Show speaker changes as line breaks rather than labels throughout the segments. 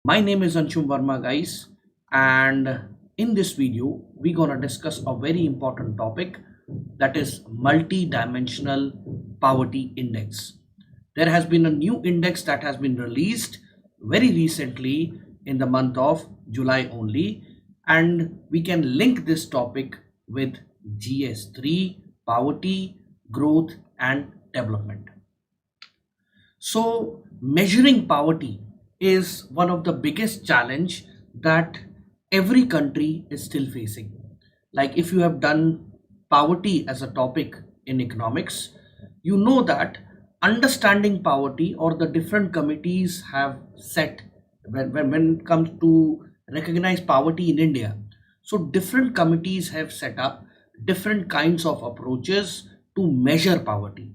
My name is Anshum Verma, guys, and in this video, we're gonna discuss a very important topic, that is multi-dimensional poverty index. There has been a new index that has been released very recently in the month of July only, and we can link this topic with GS3, poverty, growth, and development. So measuring poverty is one of the biggest challenge that every country is still facing. Like if you have done poverty as a topic in economics, you know that understanding poverty or the different committees have set when it comes to recognize poverty in India. So different committees have set up different kinds of approaches to measure poverty.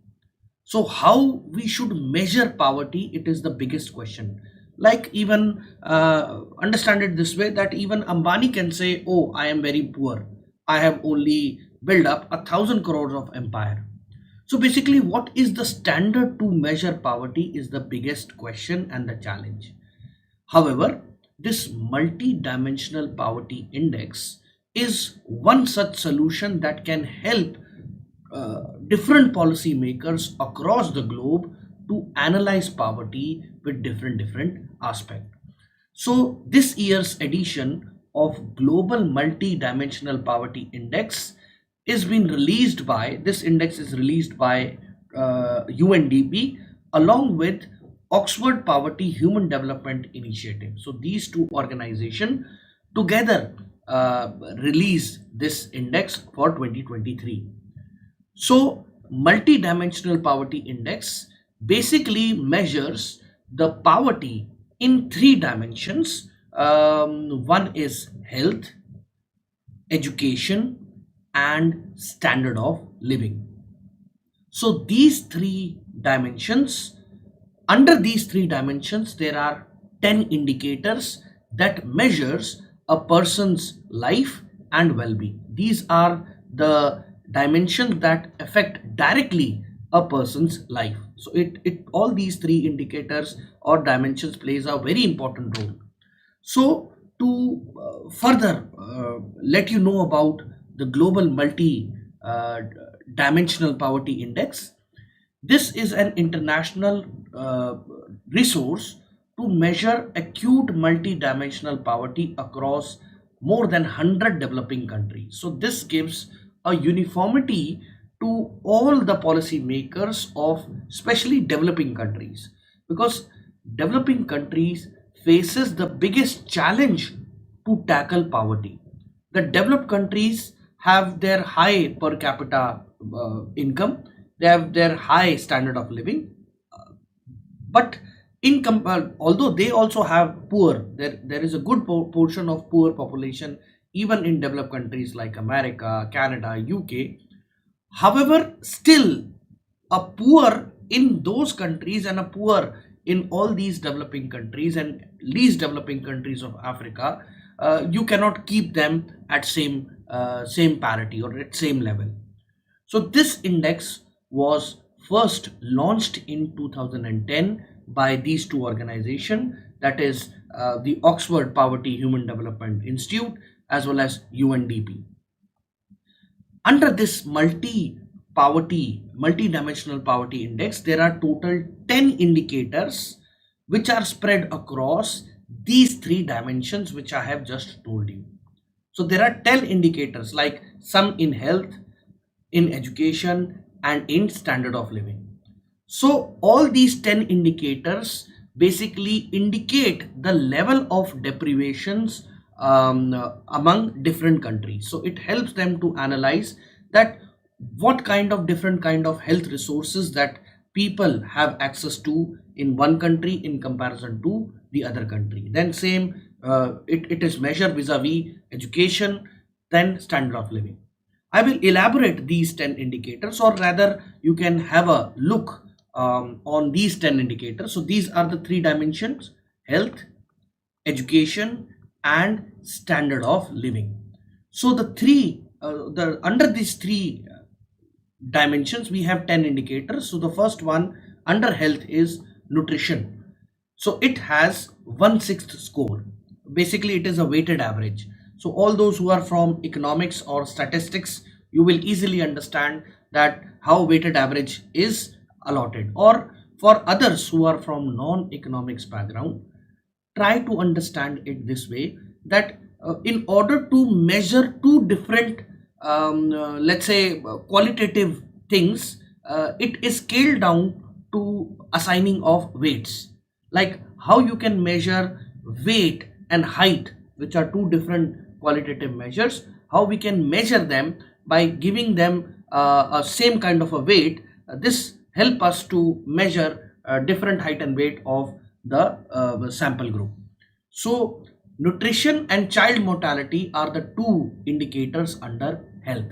So how we should measure poverty, it is the biggest question. Like even understand it this way, that even Ambani can say, oh, I am very poor, I have only built up 1,000 crores of empire. So basically, what is the standard to measure poverty is the biggest question and the challenge. However, this multi-dimensional poverty index is one such solution that can help different policymakers across the globe to analyze poverty with different aspects. So this year's edition of Global Multi-Dimensional Poverty Index is being released by, this index is released by UNDP along with Oxford Poverty Human Development Initiative. So these two organizations together release this index for 2023. So multi-dimensional poverty index basically measures the poverty in three dimensions. One is health, education, and standard of living. So these three dimensions, under these three dimensions, there are 10 indicators that measures a person's life and well-being. These are the dimensions that affect directly a person's life. So it all these three indicators or dimensions plays a very important role. So to further let you know about the global multi dimensional poverty index, this is an international resource to measure acute multi-dimensional poverty across more than 100 developing countries. So this gives a uniformity to all the policy makers of especially developing countries, because developing countries faces the biggest challenge to tackle poverty. The developed countries have their high per capita income, they have their high standard of living, but although they also have poor, there is a good portion of poor population even in developed countries like America, Canada, UK. However, still a poor in those countries and a poor in all these developing countries and least developing countries of Africa, you cannot keep them at same parity or at same level. So this index was first launched in 2010 by these two organizations, that is the Oxford Poverty Human Development Institute as well as UNDP. Under this multi-dimensional poverty index, there are total 10 indicators which are spread across these three dimensions which I have just told you. So there are 10 indicators, like some in health, in education, and in standard of living. So all these 10 indicators basically indicate the level of deprivations among different countries. So it helps them to analyze that what kind of different kind of health resources that people have access to in one country in comparison to the other country. Then same it is measured vis-a-vis education, then standard of living. I will elaborate these 10 indicators, or rather you can have a look on these 10 indicators. So these are the three dimensions: health, education, and standard of living. So under these three dimensions we have 10 indicators. So the first one under health is nutrition. So it has 1/6 score. Basically, it is a weighted average. So all those who are from economics or statistics, you will easily understand that how weighted average is allotted. Or for others who are from non-economics background, try to understand it this way, that in order to measure two different let's say qualitative things, it is scaled down to assigning of weights, like how you can measure weight and height, which are two different qualitative measures, how we can measure them by giving them a same kind of a weight. This help us to measure different height and weight of the sample group. So nutrition and child mortality are the two indicators under health.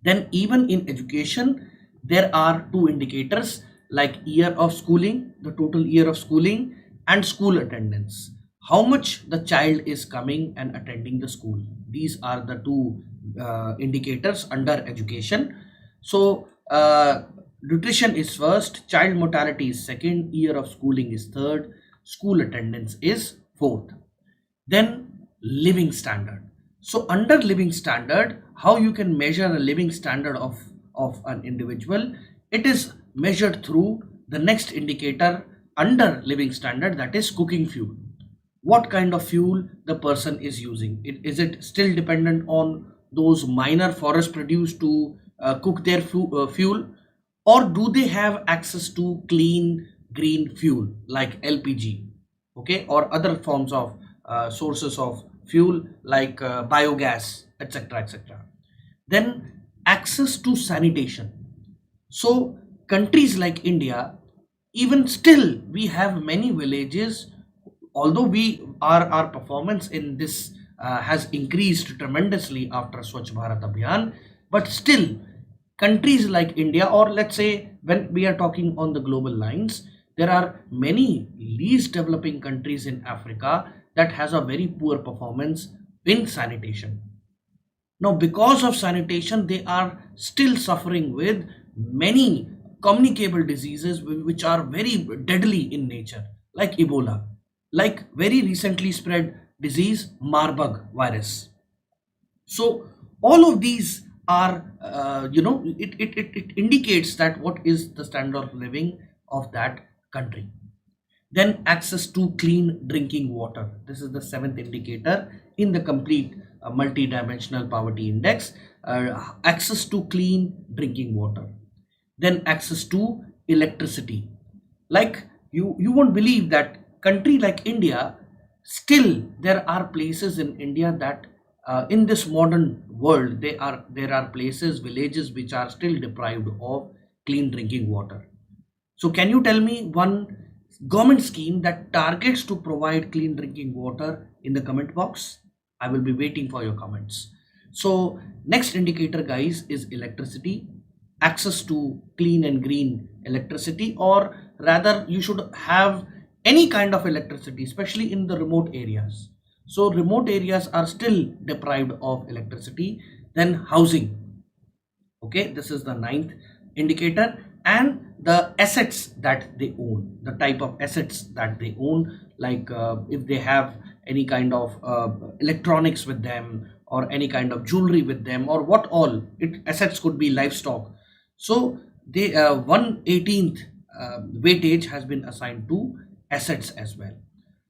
Then even in education, there are two indicators like year of schooling, the total year of schooling, and school attendance. How much the child is coming and attending the school. These are the two indicators under education. So nutrition is first, child mortality is second, year of schooling is third, school attendance is fourth. Then living standard. So under living standard, how you can measure a living standard of an individual? It is measured through the next indicator under living standard, that is cooking fuel. What kind of fuel the person is using? Is it still dependent on those minor forest produce to cook their fuel, or do they have access to clean green fuel like LPG, okay, or other forms of sources of fuel like biogas, etc., etc. Then access to sanitation. So countries like India, even still we have many villages, although we our performance in this has increased tremendously after Swachh Bharat Abhiyan, but still countries like India, or let's say when we are talking on the global lines, there are many least developing countries in Africa that has a very poor performance in sanitation. Now, because of sanitation, they are still suffering with many communicable diseases which are very deadly in nature, like Ebola, like very recently spread disease, Marburg virus. So all of these are, it indicates that what is the standard of living of that country. Then access to clean drinking water. This is the seventh indicator in the complete multidimensional poverty index. Access to clean drinking water. Then access to electricity. Like you won't believe that country like India, still there are places in India that in this modern world there are places, villages which are still deprived of clean drinking water. So can you tell me one government scheme that targets to provide clean drinking water in the comment box? I will be waiting for your comments. So next indicator guys is electricity, access to clean and green electricity, or rather you should have any kind of electricity, especially in the remote areas. So remote areas are still deprived of electricity. Then housing. Okay, this is the ninth indicator. And the assets that they own, the type of assets that they own, like if they have any kind of electronics with them, or any kind of jewelry with them, or what all it assets could be livestock. So they 1/18th weightage has been assigned to assets as well.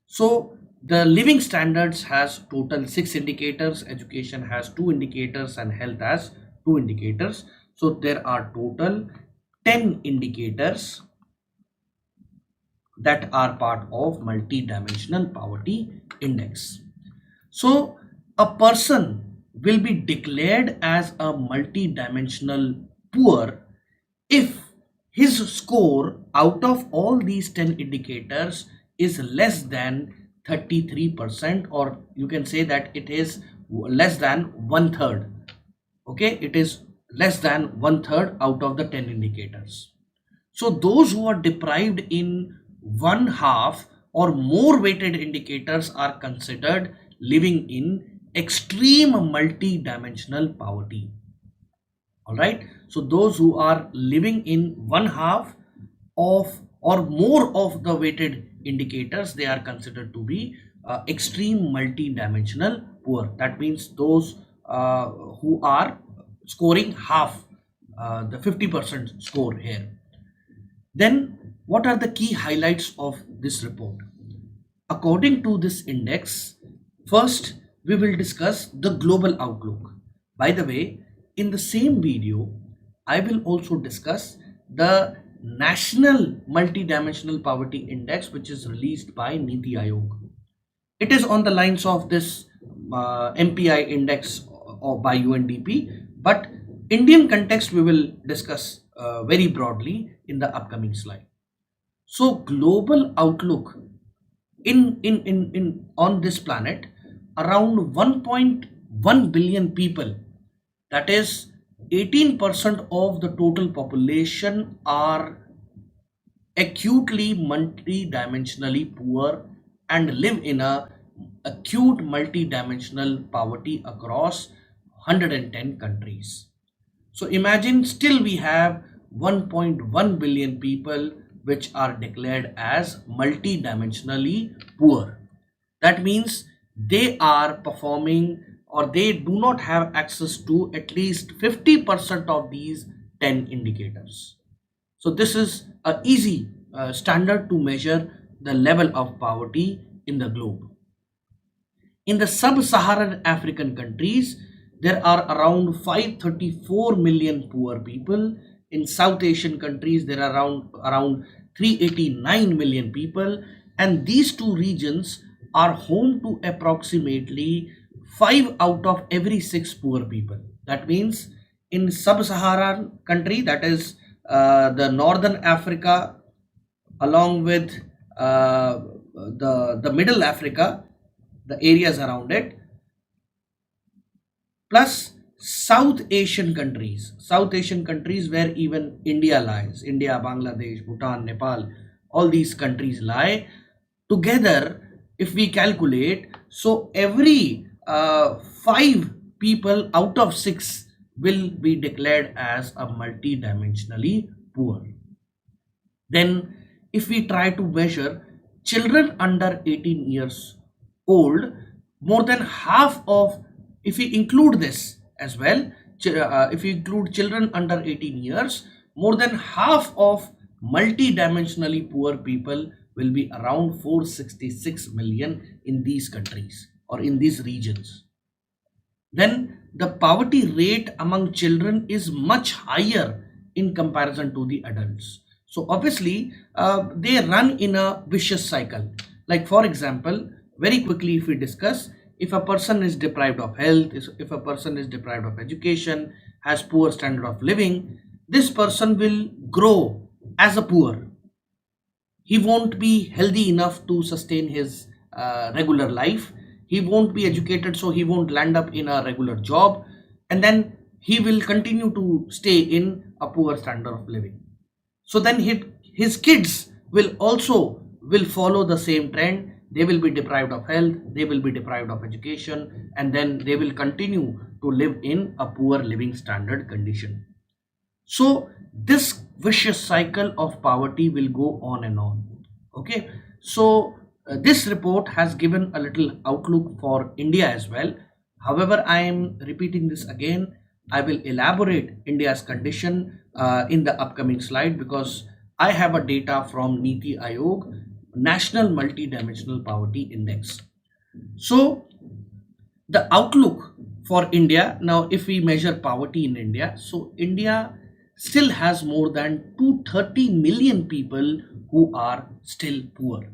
So the living standards has total 6 indicators, education has 2 indicators, and health has 2 indicators. So there are total 10 indicators that are part of multidimensional poverty index. So a person will be declared as a multidimensional poor if his score out of all these 10 indicators is less than 33%, or you can say that it is less than one third. Okay, it is less than one third out of the 10 indicators. So those who are deprived in one half or more weighted indicators are considered living in extreme multi-dimensional poverty. All right. So those who are living in one half of or more of the weighted indicators, they are considered to be extreme multidimensional poor. That means those who are scoring half the 50% score here. Then, what are the key highlights of this report? According to this index, first we will discuss the global outlook. By the way, in the same video, I will also discuss the National Multidimensional Poverty Index, which is released by Niti Aayog. It is on the lines of this MPI index or by UNDP, but Indian context we will discuss very broadly in the upcoming slide. So global outlook in on this planet, around 1.1 billion people, that is 18% of the total population, are acutely multidimensionally poor and live in a acute multidimensional poverty across 110 countries. So imagine, still we have 1.1 billion people which are declared as multidimensionally poor. That means they are performing, or they do not have access to at least 50% of these 10 indicators. So this is a easy standard to measure the level of poverty in the globe. In the sub-Saharan African countries, there are around 534 million poor people. In South Asian countries, there are around 389 million people. And these two regions are home to approximately 5 out of every 6 poor people. That means in sub-Saharan country, that is the Northern Africa, along with the Middle Africa, the areas around it, plus South Asian countries where even India lies, India, Bangladesh, Bhutan, Nepal, all these countries lie together. If we calculate, so every 5 people out of 6 will be declared as a multidimensionally poor. Then if we try to measure children under 18 years old, more than half of, if we include this as well, if we include children under 18 years, more than half of multidimensionally poor people will be around 466 million in these countries or in these regions. Then the poverty rate among children is much higher in comparison to the adults. So obviously they run in a vicious cycle. Like for example, very quickly if we discuss, if a person is deprived of health, if a person is deprived of education, has poor standard of living, this person will grow as a poor. He won't be healthy enough to sustain his regular life. He won't be educated, so he won't land up in a regular job, and then he will continue to stay in a poor standard of living. So then his kids will also will follow the same trend. They will be deprived of health, they will be deprived of education, and then they will continue to live in a poor living standard condition. So this vicious cycle of poverty will go on and on. Okay, so this report has given a little outlook for India as well. However, I am repeating this again. I will elaborate India's condition in the upcoming slide, because I have a data from Niti Aayog, National Multidimensional Poverty Index. So the outlook for India, now if we measure poverty in India, so India still has more than 230 million people who are still poor.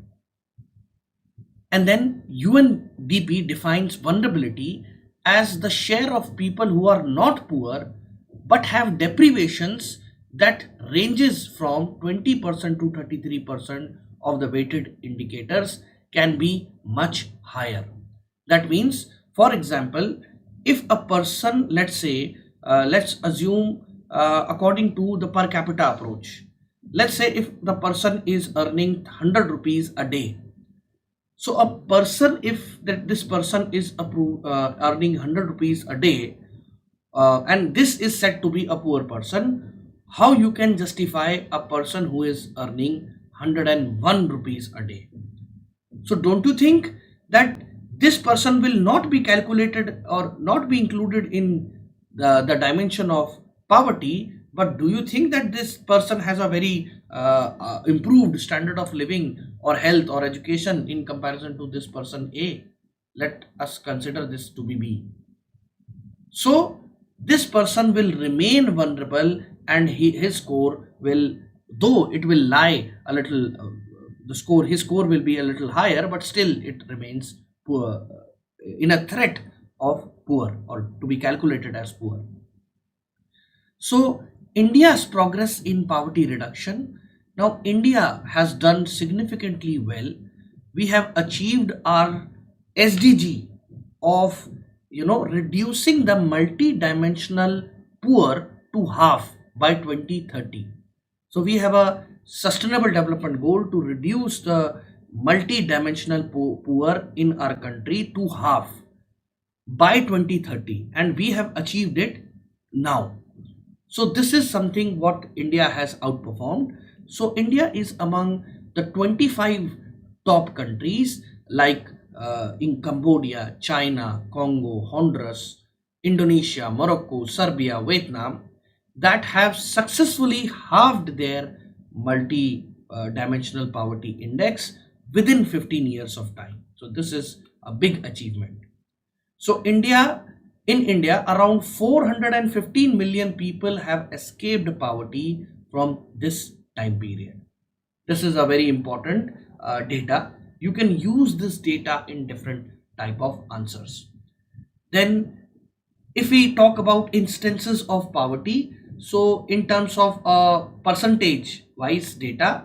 And then UNDP defines vulnerability as the share of people who are not poor but have deprivations that ranges from 20% to 33% of the weighted indicators, can be much higher. That means, for example, if a person, let's say, let's assume according to the per capita approach, let's say if the person is earning 100 rupees a day. So a person, if this person is earning 100 rupees a day, and this is said to be a poor person, how you can justify a person who is earning 101 rupees a day. So don't you think that this person will not be calculated or not be included in the dimension of poverty, but do you think that this person has a very improved standard of living or health or education in comparison to this person A? Let us consider this to be B. So this person will remain vulnerable, and his score will, though it will lie a little, his score will be a little higher, but still it remains poor, in a threat of poor or to be calculated as poor. So India's progress in poverty reduction. Now India has done significantly well. We have achieved our SDG of reducing the multi-dimensional poor to half by 2030. So we have a sustainable development goal to reduce the multi-dimensional poor in our country to half by 2030, and we have achieved it now. So this is something what India has outperformed. So India is among the 25 top countries, like in Cambodia, China, Congo, Honduras, Indonesia, Morocco, Serbia, Vietnam, that have successfully halved their multi-dimensional poverty index within 15 years of time. So this is a big achievement. So in India, around 415 million people have escaped poverty from this time period. This is a very important data. You can use this data in different type of answers. Then if we talk about instances of poverty, so in terms of percentage wise data,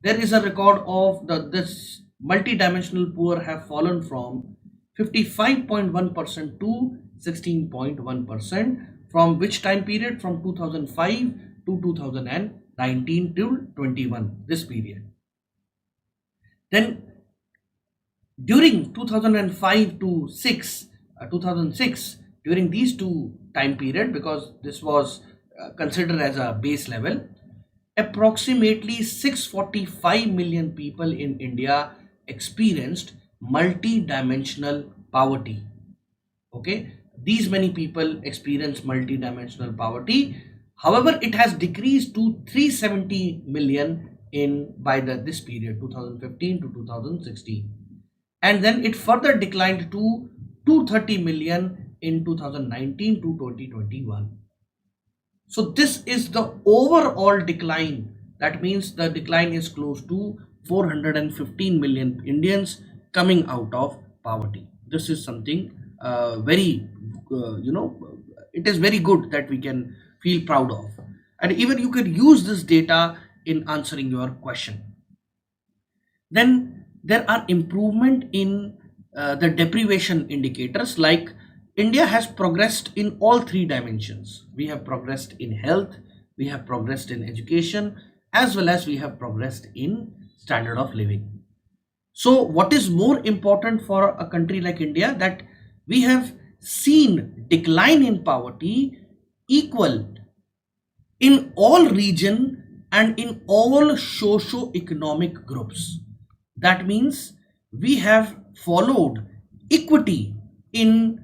there is a record of this multidimensional poor have fallen from 55.1% to 16.1%, from which time period? From 2005 to 2019 till 21, this period. Then during 2005 to 2006, during these two time period, because this was considered as a base level, approximately 645 million people in India experienced multi-dimensional poverty. Okay, these many people experience multi-dimensional poverty. However, it has decreased to 370 million in by this period 2015 to 2016, and then it further declined to 230 million in 2019 to 2021. So this is the overall decline. That means the decline is close to 415 million Indians coming out of poverty. This is something very, it is very good that we can feel proud of. And even you can use this data in answering your question. Then there are improvement in the deprivation indicators, like India has progressed in all three dimensions. We have progressed in health, we have progressed in education, as well as we have progressed in standard of living. So what is more important for a country like India, that we have seen decline in poverty equal in all region and in all socio-economic groups. That means we have followed equity in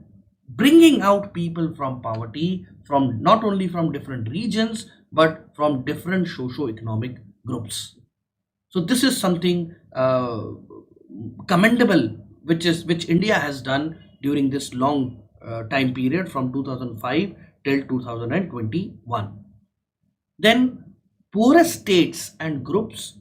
bringing out people from poverty, from not only from different regions but from different socio-economic groups. So this is something commendable, which India has done during this long time period from 2005 till 2021. Then poorest states and groups,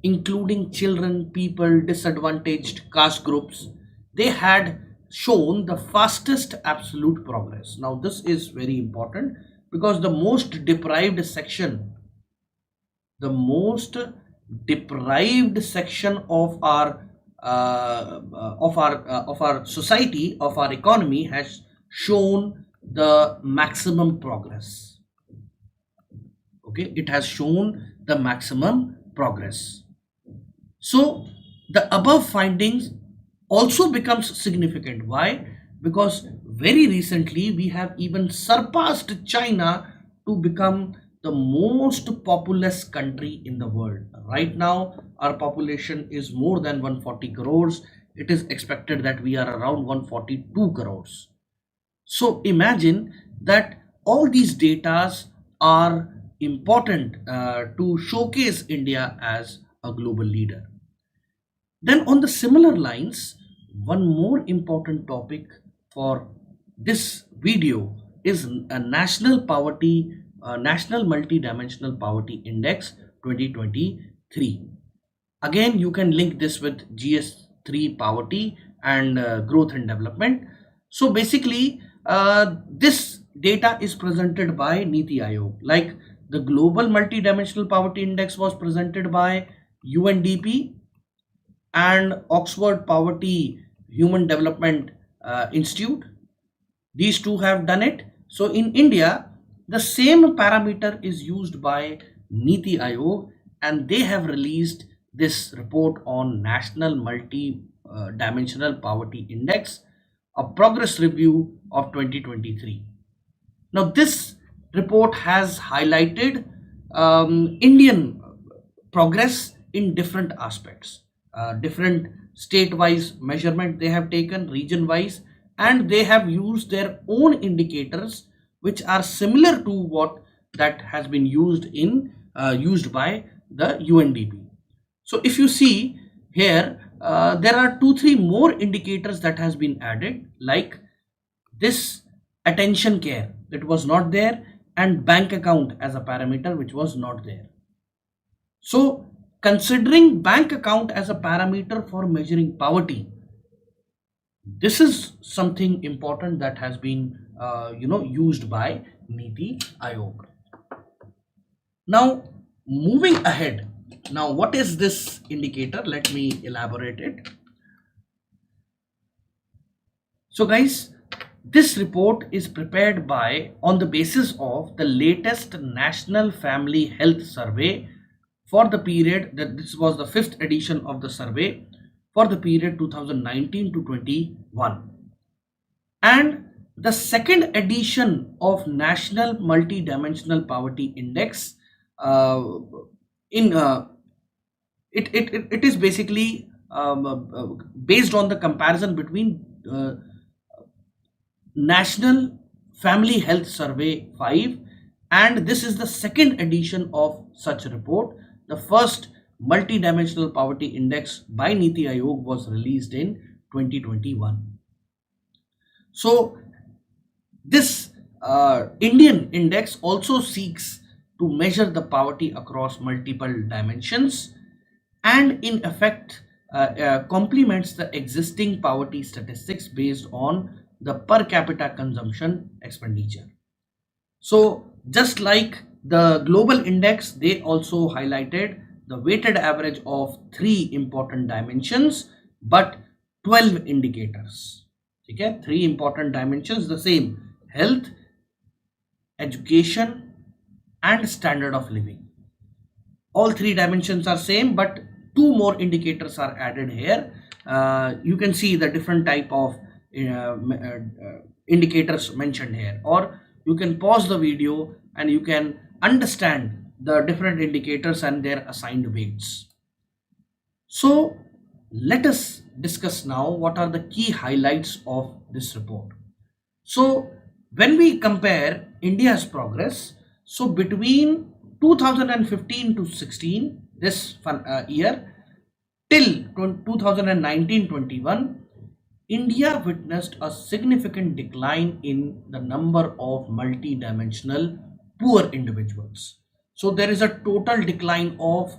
including children, people, disadvantaged caste groups, they had shown the fastest absolute progress. Now this is very important, because the most deprived section of our society, of our economy, has shown the maximum progress. Okay, it has shown the maximum progress. So the above findings also becomes significant. Why? Because very recently we have even surpassed China to become the most populous country in the world. Right now our population is more than 140 crores. It is expected that we are around 142 crores. So imagine that all these datas are important to showcase India as a global leader. Then on the similar lines, one more important topic for this video is a national multidimensional poverty index 2023. Again, you can link this with GS3 poverty and growth and development. So basically, this data is presented by Niti Aayog. Like the global multidimensional poverty index was presented by UNDP and Oxford Poverty Human Development Institute. These two have done it. So in India, the same parameter is used by Niti Aayog, and they have released this report on National Multi-Dimensional Poverty Index, a progress review of 2023. Now, this report has highlighted Indian progress in different aspects, different state-wise measurement they have taken, region-wise, and they have used their own indicators which are similar to what that has been used by the UNDP. So if you see here, there are 2-3 more indicators that has been added, like this attention care that was not there, and bank account as a parameter which was not there. So considering bank account as a parameter for measuring poverty, this is something important that has been used by Niti Aayog. Now moving ahead, now what is this indicator? Let me elaborate it. So guys, this report is prepared on the basis of the latest National Family Health Survey for the period that this was the 5th edition of the survey for the period 2019 to 21, and the second edition of National Multidimensional Poverty Index. It is basically based on the comparison between National Family Health Survey 5, and this is the second edition of such report. The first multidimensional poverty index by Niti Aayog was released in 2021. So this Indian index also seeks to measure the poverty across multiple dimensions, and in effect complements the existing poverty statistics based on the per capita consumption expenditure. So just like the global index, they also highlighted the weighted average of 3 important dimensions but 12 indicators. Okay, 3 important dimensions, the same: health, education and standard of living. All 3 dimensions are same, but 2 more indicators are added here. You can see the different type of indicators mentioned here, or you can pause the video and you can understand the different indicators and their assigned weights. So let us discuss now what are the key highlights of this report. So when we compare India's progress, so between 2015 to 16, this year, till 2019-21, India witnessed a significant decline in the number of multidimensional poor individuals. So there is a total decline of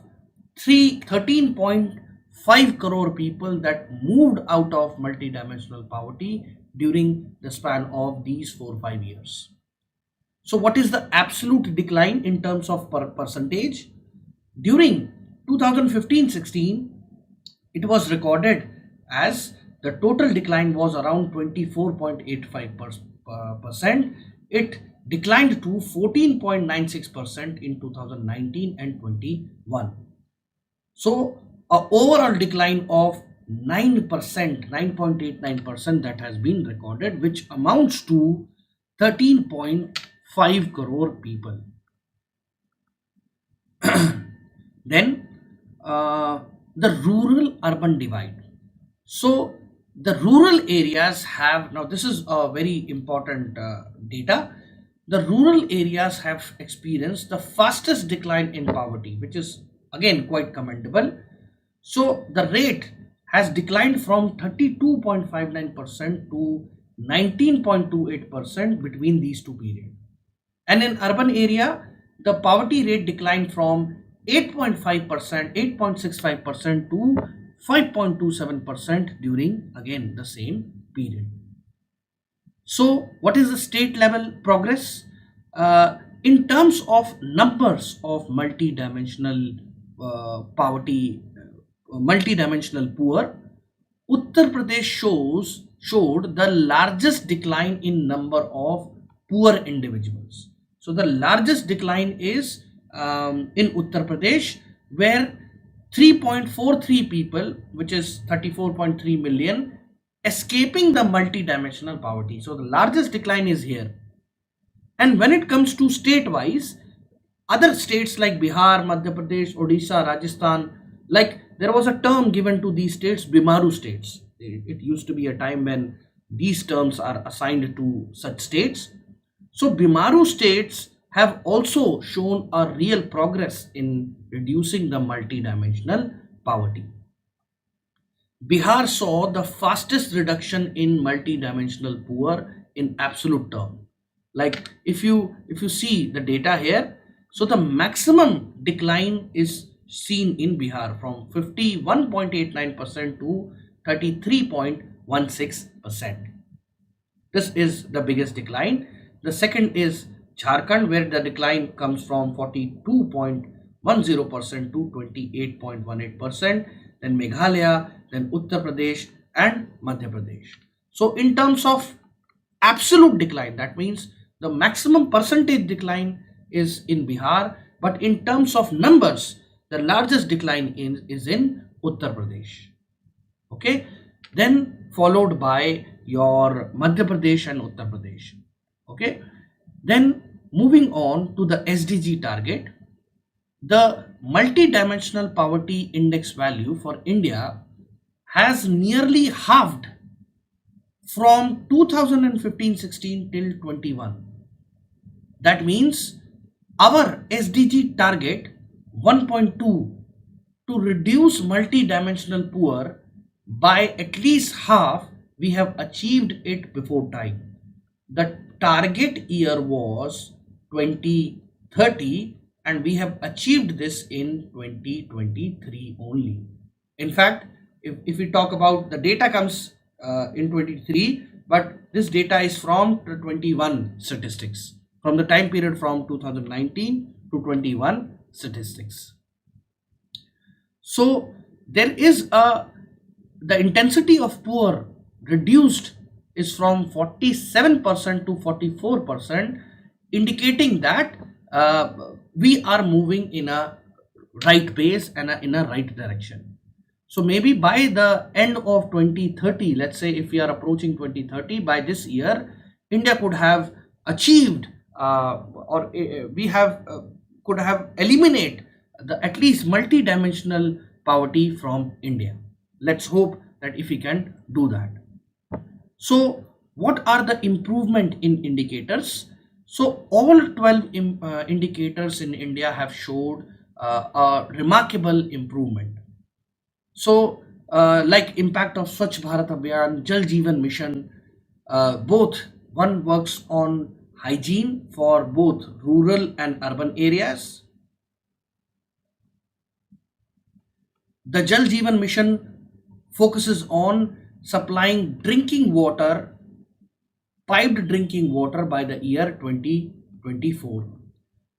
13.5 crore people that moved out of multidimensional poverty during the span of these 4-5 years. So what is the absolute decline in terms of percentage? During 2015-16, it was recorded as the total decline was around 24.85%. It declined to 14.96% in 2019 and 21. So an overall decline of 9%, 9.89% that has been recorded, which amounts to 13.5 crore people. Then uh, the rural urban divide. So the rural areas have, now this is a very important data, the rural areas have experienced the fastest decline in poverty, which is again quite commendable. So the rate has declined from 32.59% to 19.28% between these two periods. And in urban area, the poverty rate declined from 8.5%, 8.65% to 5.27% during again the same period. So, what is the state level progress? In terms of numbers of multidimensional multidimensional poor, Uttar Pradesh showed the largest decline in number of poor individuals. So the largest decline is in Uttar Pradesh, where 3.43 people, which is 34.3 million, escaping the multidimensional poverty. So the largest decline is here. And when it comes to state-wise, other states like Bihar, Madhya Pradesh, Odisha, Rajasthan, like there was a term given to these states, Bimaru states. It used to be a time when these terms are assigned to such states. So Bimaru states have also shown a real progress in reducing the multidimensional poverty. Bihar saw the fastest reduction in multidimensional poor in absolute term. Like if you see the data here, so the maximum decline is seen in Bihar from 51.89% to 33.16%. This is the biggest decline. The second is Jharkhand, where the decline comes from 42.10% to 28.18%. Then Meghalaya, then Uttar Pradesh and Madhya Pradesh. So in terms of absolute decline, that means the maximum percentage decline is in Bihar, but in terms of numbers, the largest decline is in Uttar Pradesh. Okay, then followed by your Madhya Pradesh and Uttar Pradesh. Okay, then moving on to the SDG target, the multidimensional poverty index value for India has nearly halved from 2015-16 till 21. That means our SDG target 1.2 to reduce multidimensional poor by at least half, we have achieved it before time. The target year was 2030 and we have achieved this in 2023 only. In fact, if we talk about the data comes in 23, but this data is from 21 statistics, from the time period from 2019 to 21 statistics. So there is the intensity of poor reduced is from 47% to 44%, indicating that we are moving in a right pace and in a right direction. So maybe by the end of 2030, let's say if we are approaching 2030, by this year, India could have achieved could have eliminated the at least multidimensional poverty from India. Let's hope that if we can do that. So what are the improvement in indicators? So all 12 indicators in India have showed a remarkable improvement. So like impact of Swachh Bharat Abhiyan, Jal Jeevan Mission, both one works on hygiene for both rural and urban areas. The Jal Jeevan Mission focuses on supplying drinking water, piped drinking water by the year 2024.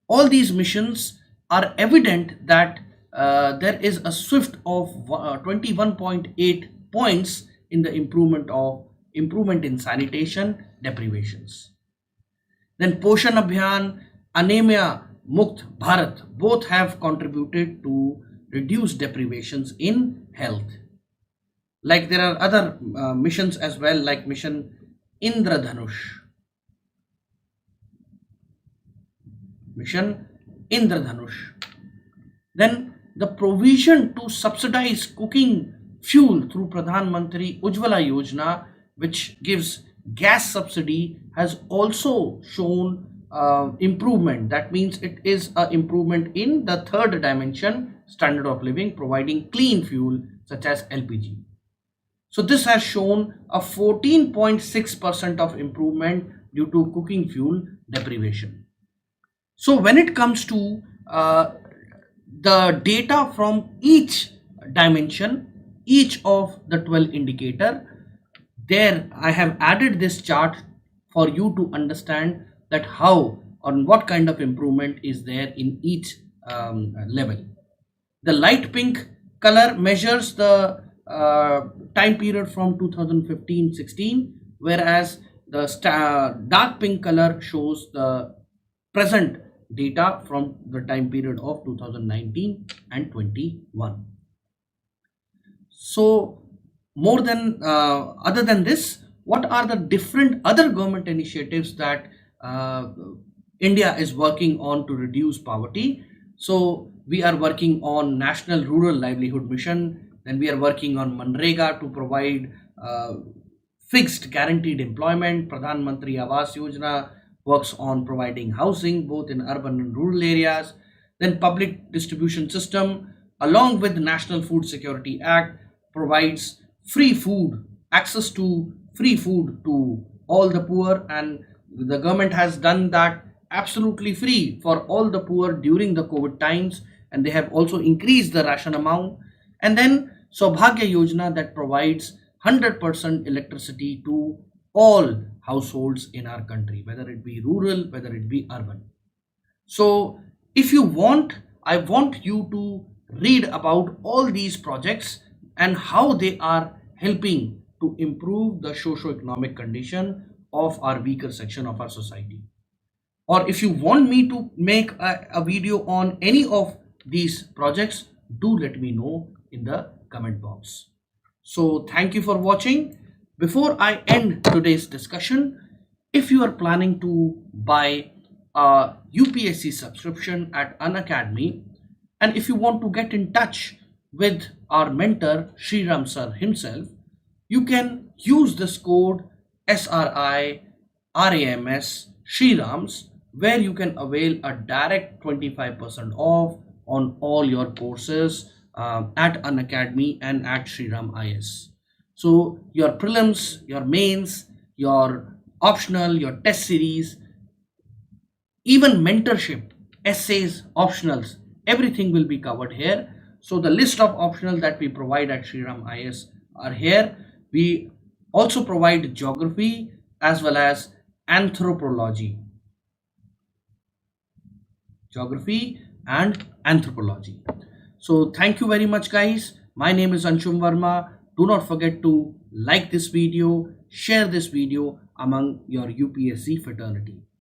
All these missions are evident that there is a swift of 21.8 points in the improvement in sanitation deprivations. Then Poshan Abhiyan, Anemia Mukt Bharat both have contributed to reduce deprivations in health. Like there are other missions as well, like mission Indradhanush. Mission Indradhanush. Then the provision to subsidize cooking fuel through Pradhan Mantri Ujjwala Yojana, which gives gas subsidy, has also shown improvement. That means it is an improvement in the third dimension, standard of living, providing clean fuel such as LPG. So this has shown a 14.6% of improvement due to cooking fuel deprivation. So when it comes to the data from each dimension, each of the 12 indicator, there I have added this chart for you to understand that how or what kind of improvement is there in each level. The light pink color measures the time period from 2015-16, whereas the dark pink color shows the present data from the time period of 2019 and 21. So more than other than this, what are the different other government initiatives that India is working on to reduce poverty? So we are working on National Rural Livelihood Mission. Then we are working on Manrega to provide fixed guaranteed employment. Pradhan Mantri Awas Yojana works on providing housing both in urban and rural areas. Then public distribution system along with the National Food Security Act provides free food, access to free food to all the poor, and the government has done that absolutely free for all the poor during the COVID times, and they have also increased the ration amount. And then Saubhagya Yojana that provides 100% electricity to all households in our country, whether it be rural, whether it be urban. So if you want, I want you to read about all these projects and how they are helping to improve the socio-economic condition of our weaker section of our society. Or if you want me to make a video on any of these projects, do let me know in the comment box. So thank you for watching. Before I end today's discussion, if you are planning to buy a UPSC subscription at Unacademy, and if you want to get in touch with our mentor Sriram sir himself, you can use this code SRIRAMS Srirams, where you can avail a direct 25% off on all your courses at Unacademy and at Sriram IAS. So your prelims, your mains, your optional, your test series, even mentorship, essays, optionals, everything will be covered here. So the list of optional that we provide at Sriram IAS are here. We also provide geography as well as anthropology. Geography and anthropology. So thank you very much, guys. My name is Anshum Verma. Do not forget to like this video, share this video among your UPSC fraternity.